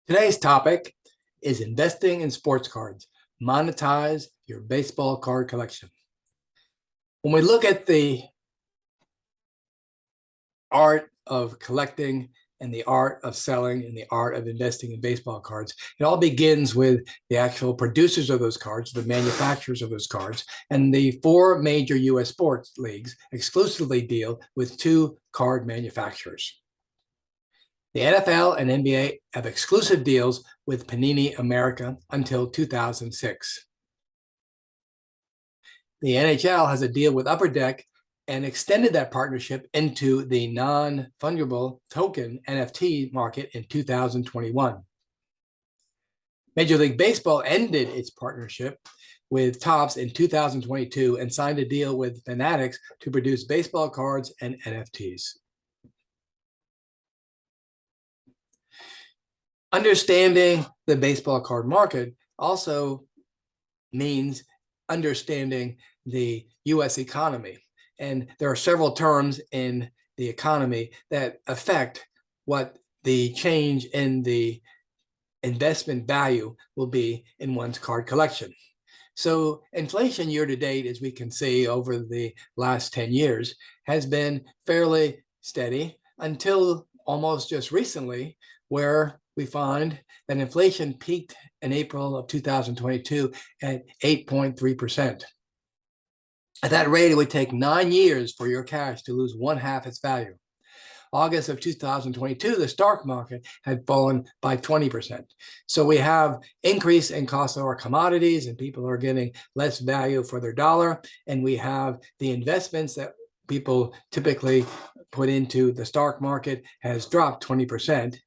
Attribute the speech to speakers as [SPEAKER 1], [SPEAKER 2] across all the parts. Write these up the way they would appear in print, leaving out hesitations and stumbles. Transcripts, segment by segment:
[SPEAKER 1] Today's topic is investing in sports cards. Monetize your baseball card collection. When we look at the art of collecting and the art of selling and the art of investing in baseball cards, it all begins with the actual producers of those cards, the manufacturers of those cards, and the four major U.S. sports leagues exclusively deal with two card manufacturers. The NFL and NBA have exclusive deals with Panini America until 2006. The NHL has a deal with Upper Deck and extended that partnership into the non-fungible token NFT market in 2021. Major League Baseball ended its partnership with Topps in 2022 and signed a deal with Fanatics to produce baseball cards and NFTs. Understanding the baseball card market also means understanding the U.S. economy. And there are several terms in the economy that affect what the change in the investment value will be in one's card collection. So inflation year to date, as we can see over the last 10 years, has been fairly steady until almost just recently, where we find that inflation peaked in April of 2022 at 8.3%. At that rate, it would take 9 years for your cash to lose 1/2 its value. August of 2022, the stock market had fallen by 20%. So we have increase in cost of our commodities and people are getting less value for their dollar. And we have the investments that people typically put into the stock market has dropped 20%.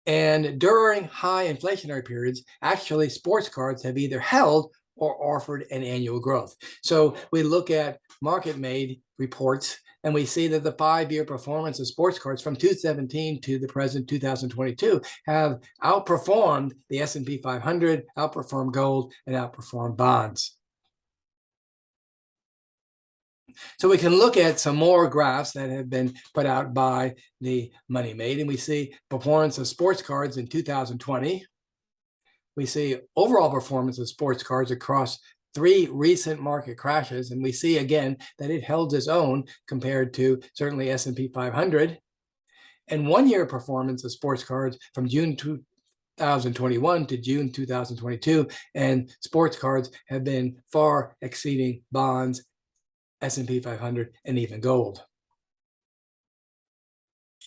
[SPEAKER 1] And during high inflationary periods, actually sports cards have either held or offered an annual growth. So we look at market-made reports and we see that the 5-year performance of sports cards from 2017 to the present 2022 have outperformed the S&P 500, outperformed gold, and outperformed bonds. So we can look at some more graphs that have been put out by the Money Made, and we see performance of sports cards in 2020. We see overall performance of sports cards across 3 recent market crashes, and we see again that it held its own compared to certainly S&P 500. And 1-year performance of sports cards from June 2021 to June 2022, and sports cards have been far exceeding bonds, S&P 500, and even gold.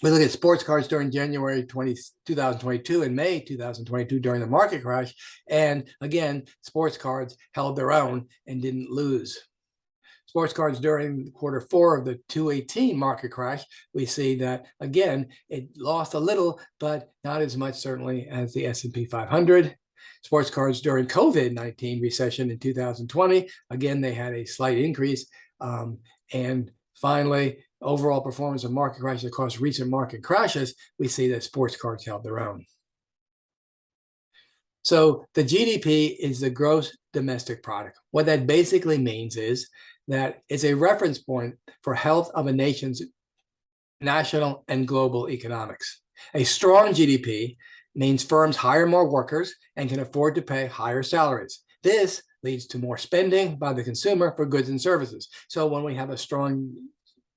[SPEAKER 1] We look at sports cards during January 2022 and May 2022 during the market crash. And again, sports cards held their own and didn't lose. Sports cards during Q4 of the 2018 market crash, we see that, again, it lost a little, but not as much certainly as the S&P 500. Sports cards during COVID-19 recession in 2020, again, they had a slight increase. And finally, overall performance of market crashes across recent market crashes, we see that sports cards held their own. So the GDP is the gross domestic product. What that basically means is that it's a reference point for health of a nation's national and global economics. A strong GDP means firms hire more workers and can afford to pay higher salaries. This leads to more spending by the consumer for goods and services. So when we have a strong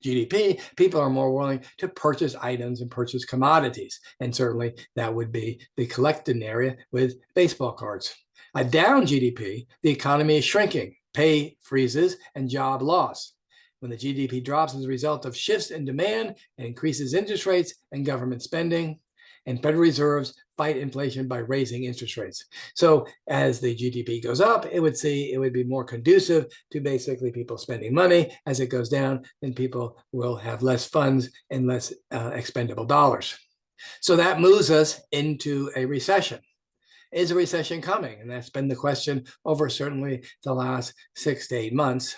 [SPEAKER 1] GDP, people are more willing to purchase items and purchase commodities. And certainly that would be the collecting area with baseball cards. A down GDP, the economy is shrinking, pay freezes, and job loss. When the GDP drops as a result of shifts in demand, it increases interest rates and government spending. And Federal Reserves fight inflation by raising interest rates. So as the GDP goes up, it would be more conducive to basically people spending money. As it goes down, then people will have less funds and less expendable dollars. So that moves us into a recession. Is a recession coming? And that's been the question over certainly the last 6 to 8 months.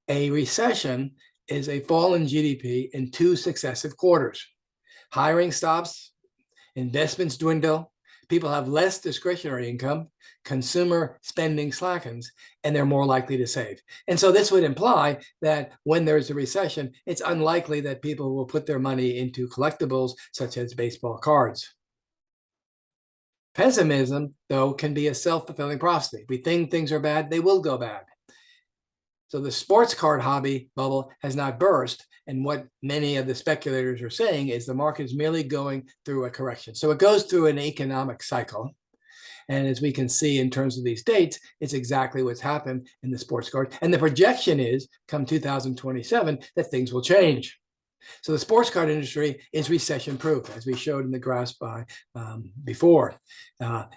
[SPEAKER 1] A recession is a fall in GDP in 2 successive quarters. Hiring stops, investments dwindle, people have less discretionary income, consumer spending slackens, and they're more likely to save. And so this would imply that when there's a recession, it's unlikely that people will put their money into collectibles such as baseball cards. Pessimism, though, can be a self-fulfilling prophecy. If we think things are bad, they will go bad. So the sports card hobby bubble has not burst. And what many of the speculators are saying is the market is merely going through a correction. So it goes through an economic cycle. And as we can see in terms of these dates, it's exactly what's happened in the sports card. And the projection is, come 2027, that things will change. So the sports card industry is recession proof, as we showed in the graphs before.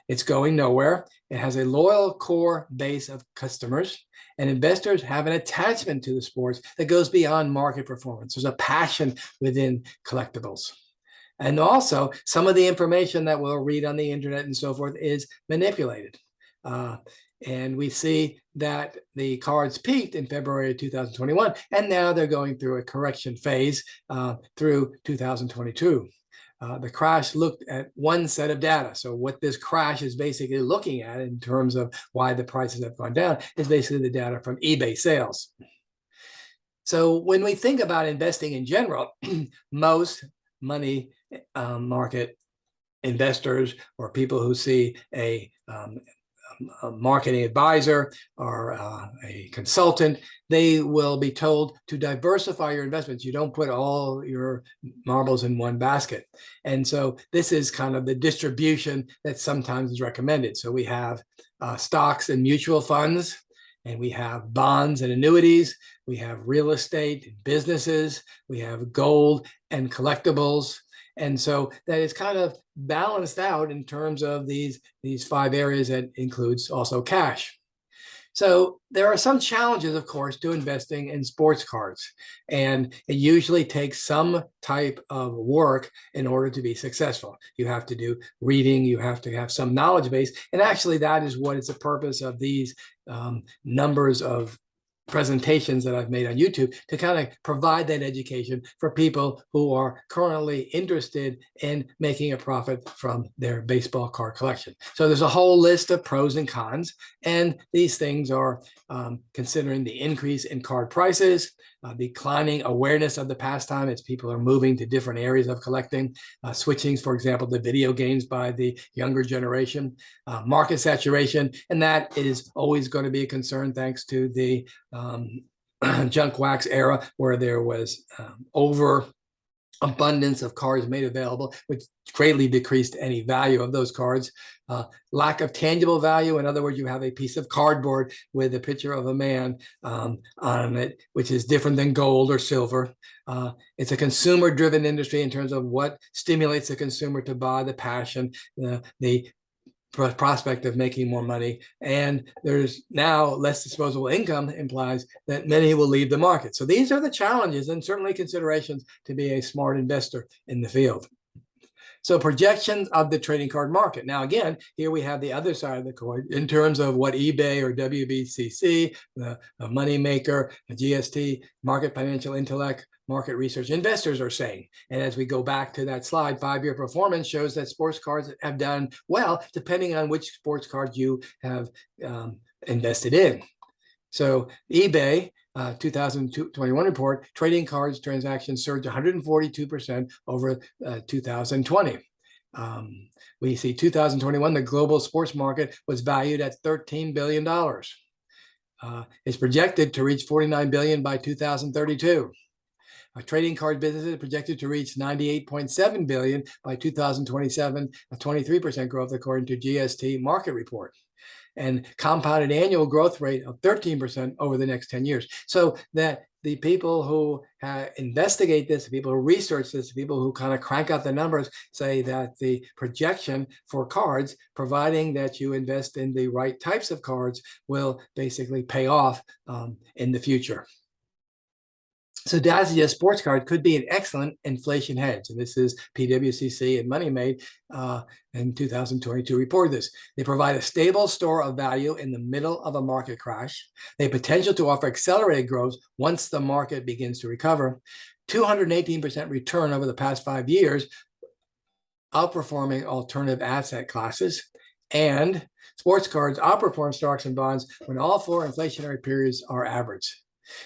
[SPEAKER 1] It's going nowhere. It has a loyal core base of customers, and investors have an attachment to the sports that goes beyond market performance. There's a passion within collectibles. And also, some of the information that we'll read on the internet and so forth is manipulated. And we see that the cards peaked in February of 2021, and now they're going through a correction phase through 2022. The crash looked at one set of data. So what this crash is basically looking at in terms of why the prices have gone down is basically the data from eBay sales. So when we think about investing in general, most money market investors or people who see a marketing advisor or a consultant, they will be told to diversify your investments. You don't put all your marbles in one basket. And so this is kind of the distribution that sometimes is recommended. So we have stocks and mutual funds, and we have bonds and annuities. We have real estate, businesses. We have gold and collectibles. And so that is kind of balanced out in terms of these 5 areas that includes also cash. So there are some challenges, of course, to investing in sports cards. And it usually takes some type of work in order to be successful. You have to do reading, you have to have some knowledge base. And actually, that is what is the purpose of these numbers of presentations that I've made on YouTube, to kind of provide that education for people who are currently interested in making a profit from their baseball card collection. So there's a whole list of pros and cons, and these things are considering the increase in card prices, declining awareness of the pastime as people are moving to different areas of collecting, switching, for example, to video games by the younger generation, market saturation, and that is always going to be a concern thanks to the junk wax era, where there was abundance of cards made available, which greatly decreased any value of those cards. Lack of tangible value. In other words, you have a piece of cardboard with a picture of a man on it, which is different than gold or silver. It's a consumer-driven industry in terms of what stimulates the consumer to buy, the passion, the prospect of making more money. And there's now less disposable income, implies that many will leave the market. So these are the challenges and certainly considerations to be a smart investor in the field. So projections of the trading card market. Now, again, here we have the other side of the coin in terms of what eBay or WBCC, the Moneymaker, the GST, Market Financial Intellect, market research investors are saying. And as we go back to that slide, 5-year performance shows that sports cards have done well, depending on which sports card you have invested in. So eBay, 2021 report, trading cards transactions surged 142% over 2020. We see 2021, the global sports market was valued at $13 billion. It's projected to reach $49 billion by 2032. Trading card business is projected to reach $98.7 billion by 2027, a 23% growth according to GST market report, and compounded annual growth rate of 13% over the next 10 years. So that the people who investigate this, the people who research this, the people who kind of crank out the numbers say that the projection for cards, providing that you invest in the right types of cards, will basically pay off in the future. So Dacia sports card could be an excellent inflation hedge. And this is PwCC and Money Made in 2022 reported this. They provide a stable store of value in the middle of a market crash. They have potential to offer accelerated growth once the market begins to recover. 218% return over the past 5 years outperforming alternative asset classes, and sports cards outperform stocks and bonds when all 4 inflationary periods are averaged.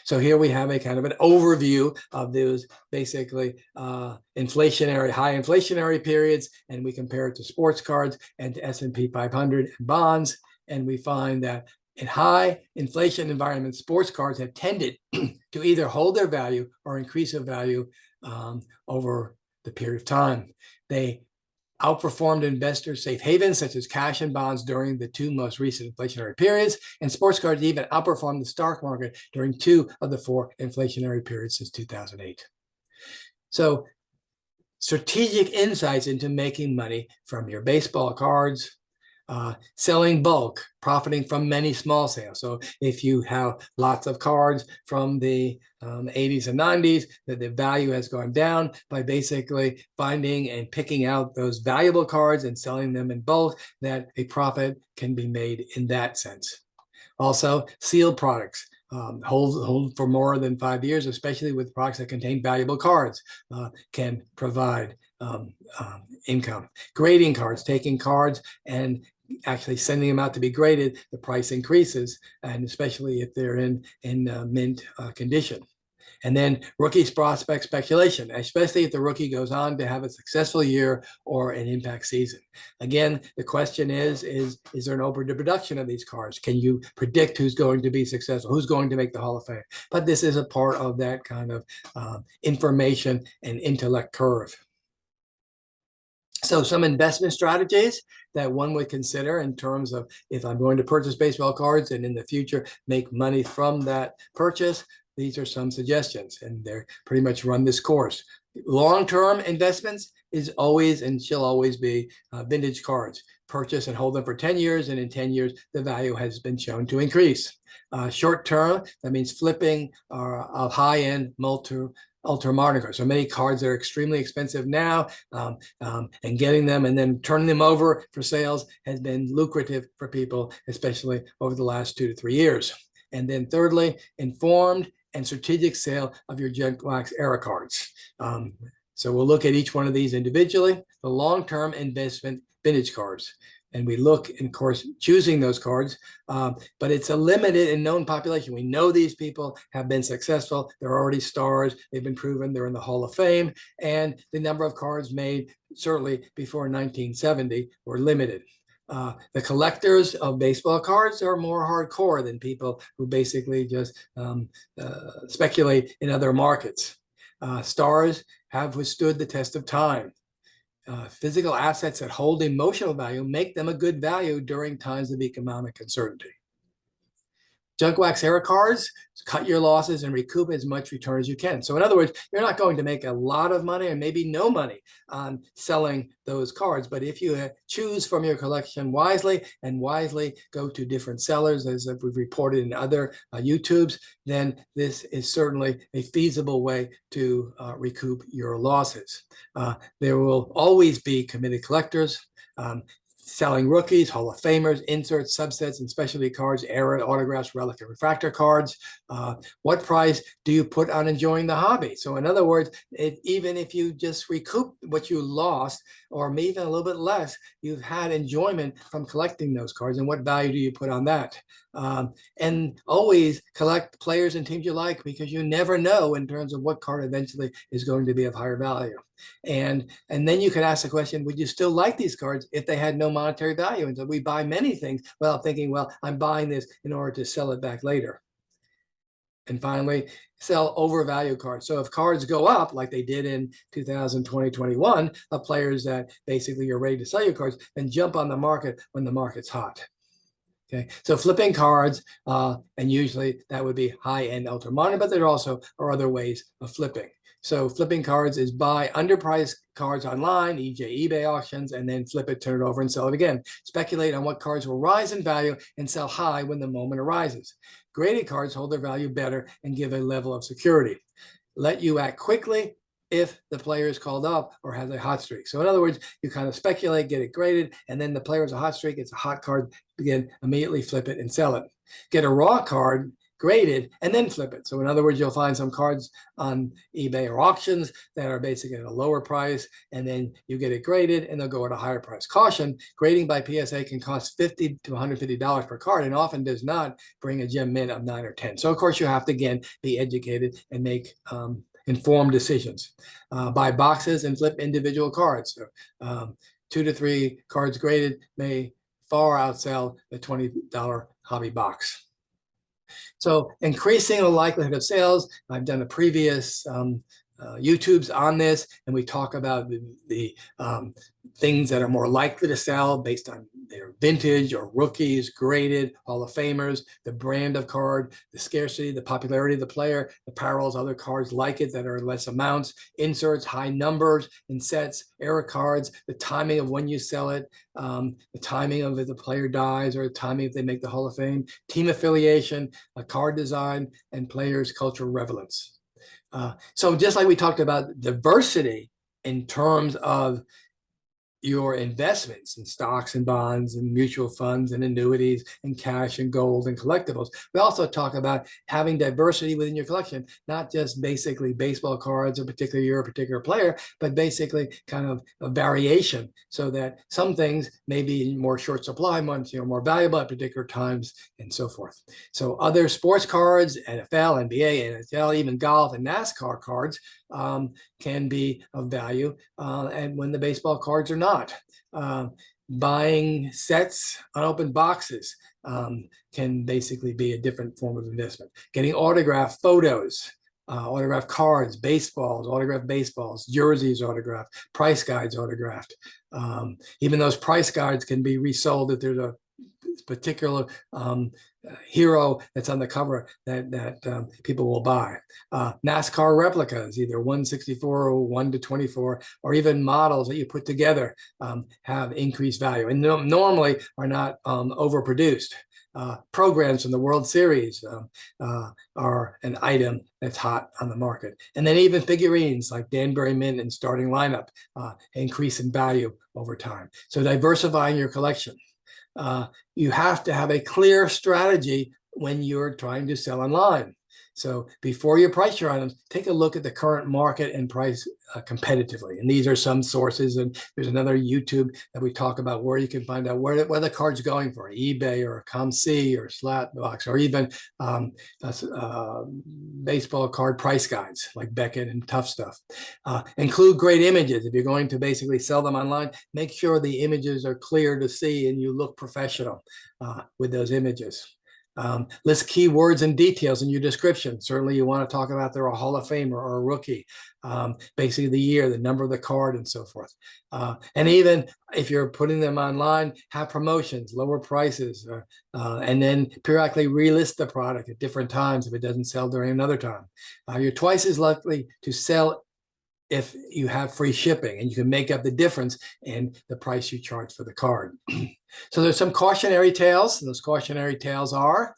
[SPEAKER 1] So here we have a kind of an overview of those basically high inflationary periods, and we compare it to sports cards and to S&P 500 and bonds, and we find that in high inflation environments, sports cards have tended to either hold their value or increase their value over the period of time. They outperformed investor safe havens such as cash and bonds during the 2 most recent inflationary periods, and sports cards even outperformed the stock market during 2 of the 4 inflationary periods since 2008. So strategic insights into making money from your baseball cards, selling bulk, profiting from many small sales. So if you have lots of cards from the 80s and 90s, that the value has gone down, by basically finding and picking out those valuable cards and selling them in bulk, that a profit can be made in that sense. Also, sealed products. Hold for more than 5 years, especially with products that contain valuable cards, can provide income. Grading cards, taking cards and actually sending them out to be graded, the price increases, and especially if they're in mint condition. And then rookie prospect speculation, especially if the rookie goes on to have a successful year or an impact season. Again, the question is there an overproduction of these cards? Can you predict who's going to be successful, who's going to make the Hall of Fame? But this is a part of that kind of information and intellect curve. So some investment strategies that one would consider in terms of, if I'm going to purchase baseball cards and in the future make money from that purchase, these are some suggestions, and they're pretty much run this course. Long-term investments is always and shall always be vintage cards. Purchase and hold them for 10 years, and in 10 years, the value has been shown to increase. Short-term, that means flipping of high-end ultra-modern cards. So many cards that are extremely expensive now, and getting them and then turning them over for sales has been lucrative for people, especially over the last 2 to 3 years. And then thirdly, informed and strategic sale of your junk wax era cards. So we'll look at each one of these individually. The long-term investment vintage cards. And we look, and of course, choosing those cards, but it's a limited and known population. We know these people have been successful. They're already stars. They've been proven. They're in the Hall of Fame. And the number of cards made, certainly before 1970, were limited. The collectors of baseball cards are more hardcore than people who basically just speculate in other markets. Stars have withstood the test of time. Physical assets that hold emotional value make them a good value during times of economic uncertainty. Junk wax era cards, cut your losses and recoup as much return as you can. So in other words, you're not going to make a lot of money and maybe no money on selling those cards. But if you choose from your collection wisely and wisely go to different sellers, as we've reported in other YouTubes, then this is certainly a feasible way to recoup your losses. There will always be committed collectors. Selling rookies, Hall of Famers, inserts, subsets, and specialty cards, era, autographs, relic, and refractor cards. What price do you put on enjoying the hobby? So in other words, even if you just recoup what you lost, or maybe even a little bit less, you've had enjoyment from collecting those cards, and what value do you put on that? And always collect players and teams you like, because you never know in terms of what card eventually is going to be of higher value. And then you can ask the question, would you still like these cards if they had no monetary value? And so we buy many things well thinking, well, I'm buying this in order to sell it back later. And finally, sell overvalued cards. So if cards go up like they did in 2020, 21, of players that basically you're ready to sell your cards, then jump on the market when the market's hot. Okay, so flipping cards, and usually that would be high-end ultra modern, but there also are other ways of flipping. So flipping cards is buy underpriced cards online, e.g. eBay auctions, and then flip it, turn it over, and sell it again. Speculate on what cards will rise in value and sell high when the moment arises. Graded cards hold their value better and give a level of security. Let you act quickly if the player is called up or has a hot streak. So in other words, you kind of speculate, get it graded, and then the player has a hot streak, it's a hot card, again, immediately flip it and sell it. Get a raw card graded and then flip it. So in other words, you'll find some cards on eBay or auctions that are basically at a lower price, and then you get it graded and they'll go at a higher price. Caution, grading by PSA can cost $50 to $150 per card and often does not bring a gem min of 9 or 10. So of course you have to, again, be educated and make informed decisions. Buy boxes and flip individual cards. So, 2 to 3 cards graded may far outsell the $20 hobby box. So increasing the likelihood of sales. I've done a previous YouTubes on this, and we talk about the things that are more likely to sell based on their vintage or rookies, graded, Hall of Famers, the brand of card, the scarcity, the popularity of the player, the parallels, other cards like it that are less amounts, inserts, high numbers in sets, error cards, the timing of when you sell it, the timing of if the player dies or the timing if they make the Hall of Fame, team affiliation, a card design, and players' cultural relevance. So just like we talked about diversity in terms of your investments in stocks and bonds and mutual funds and annuities and cash and gold and collectibles, we also talk about having diversity within your collection, not just basically baseball cards or particularly you're a particular player, but basically kind of a variation so that some things may be in more short supply months, more valuable at particular times and so forth. So other sports cards, NFL, NBA, NHL, even golf and NASCAR cards can be of value, and when the baseball cards are not. Buying sets, unopened boxes can basically be a different form of investment. Getting autographed photos, autographed cards, autographed baseballs, jerseys autographed, price guides autographed. Even those price guides can be resold if there's a particular hero that's on the cover that people will buy. NASCAR replicas, either 164 or 1 to 24, or even models that you put together have increased value and normally are not overproduced. Programs from the World Series are an item that's hot on the market. And then even figurines like Danbury Mint and starting lineup increase in value over time. So diversifying your collection. You have to have a clear strategy when you're trying to sell online. So before you price your items, take a look at the current market and price competitively. And these are some sources. And there's another YouTube that we talk about where you can find out where the card's going for, eBay or ComC or Slapbox, or even baseball card price guides like Beckett and Tough Stuff. Include great images. If you're going to basically sell them online, make sure the images are clear to see and you look professional with those images. List keywords and details in your description. Certainly you want to talk about they're a Hall of Famer or a rookie, basically the year, the number of the card, and so forth. And even if you're putting them online, have promotions, lower prices, and then periodically relist the product at different times if it doesn't sell during another time. You're twice as likely to sell if you have free shipping, and you can make up the difference in the price you charge for the card. So there's some cautionary tales. Those cautionary tales are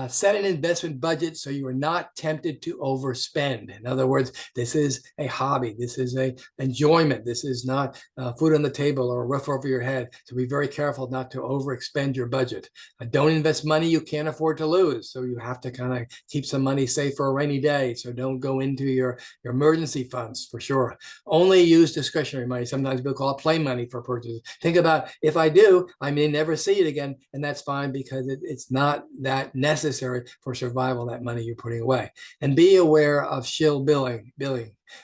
[SPEAKER 1] set an investment budget so you are not tempted to overspend. In other words, this is a hobby. This is an enjoyment. This is not food on the table or a roof over your head. So be very careful not to overexpend your budget. Don't invest money you can't afford to lose. So you have to kind of keep some money safe for a rainy day. So don't go into your emergency funds for sure. Only use discretionary money. Sometimes people call it play money for purchases. Think about, if I do, I may never see it again. And that's fine because it's not that necessary for survival, that money you're putting away. And be aware of shill billing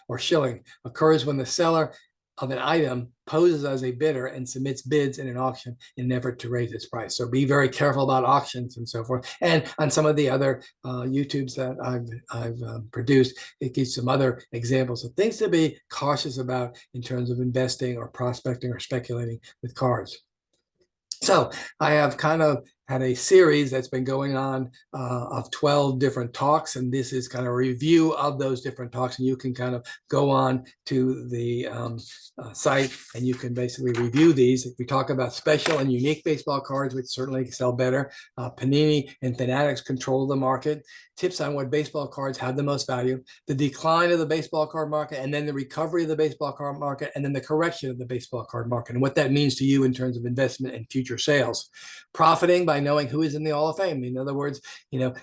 [SPEAKER 1] or shilling occurs when the seller of an item poses as a bidder and submits bids in an auction in an effort to raise its price. So be very careful about auctions and so forth. And on some of the other YouTubes that I've produced, it gives some other examples of things to be cautious about in terms of investing or prospecting or speculating with cards. So I have kind of had a series that's been going on of 12 different talks, and this is kind of a review of those different talks, and you can kind of go on to the site and you can basically review these. If we talk about special and unique baseball cards, which certainly sell better, Panini and Fanatics control the market, tips on what baseball cards have the most value, the decline of the baseball card market, and then the recovery of the baseball card market, and then the correction of the baseball card market, and what that means to you in terms of investment and future sales. Profiting by by knowing who is in the Hall of Fame. In other words,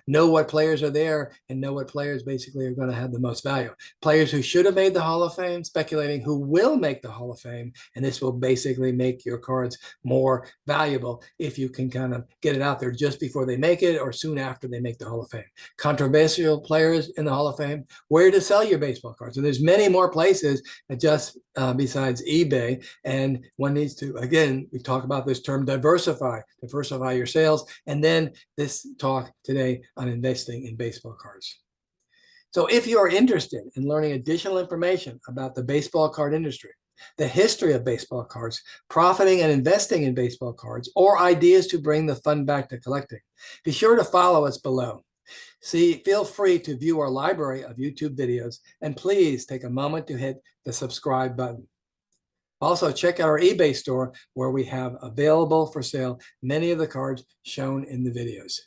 [SPEAKER 1] know what players are there and know what players basically are going to have the most value. Players who should have made the Hall of Fame, speculating who will make the Hall of Fame, and this will basically make your cards more valuable if you can kind of get it out there just before they make it or soon after they make the Hall of Fame. Controversial players in the Hall of Fame, where to sell your baseball cards. And there's many more places just besides eBay. And one needs to, again, we talk about this term diversify your sales. And then this talk today on investing in baseball cards. So if you are interested in learning additional information about the baseball card industry, the history of baseball cards, profiting and investing in baseball cards, or ideas to bring the fun back to collecting, be sure to follow us below. Feel free to view our library of YouTube videos, and please take a moment to hit the subscribe button. Also, check out our eBay store where we have available for sale many of the cards shown in the videos.